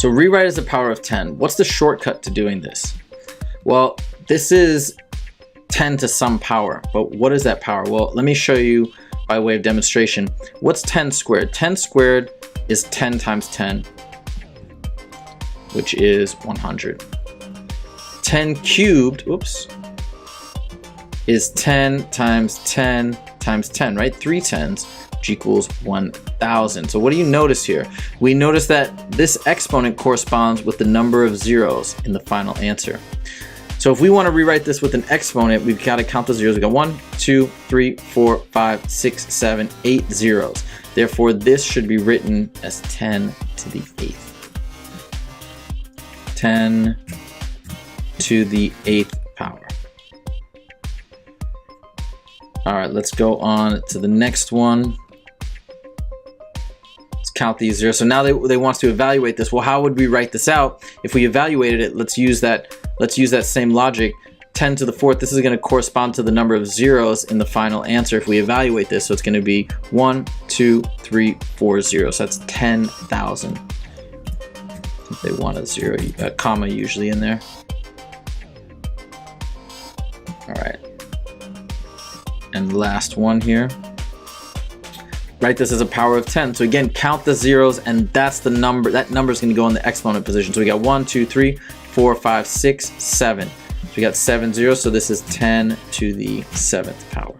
So rewrite as a power of 10. What's the shortcut to doing this? Well, this is 10 to some power, but what is that power? Well, let me show you by way of demonstration. What's 10 squared? 10 squared is 10 times 10, which is 100. 10 cubed, oops, is 10 times 10 times 10, right? 3 tens, which equals 1,000. So what do you notice here? We notice that this exponent corresponds with the number of zeros in the final answer. So if we want to rewrite this with an exponent, we've got to count the zeros. We got 1, 2, 3, 4, 5, 6, 7, 8 zeros. Therefore, this should be written as 10 to the 8th. 10 to the 8th power. All right, let's go on to the next one. Let's count these zeros. So now they want us to evaluate this. Well, how would we write this out? If we evaluated it, let's use that same logic. 10 to the 4th, this is going to correspond to the number of zeros in the final answer if we evaluate this. So it's going to be 1, 2, 3, 4 zeros. So that's 10,000. They want a comma usually in there. All right. And the last one here. Write this as a power of 10. So again, count the zeros, and that's the number. That number is going to go in the exponent position. So we got 1, 2, 3, 4, 5, 6, 7. So we got 7 zeros. So this is 10 to the 7th power.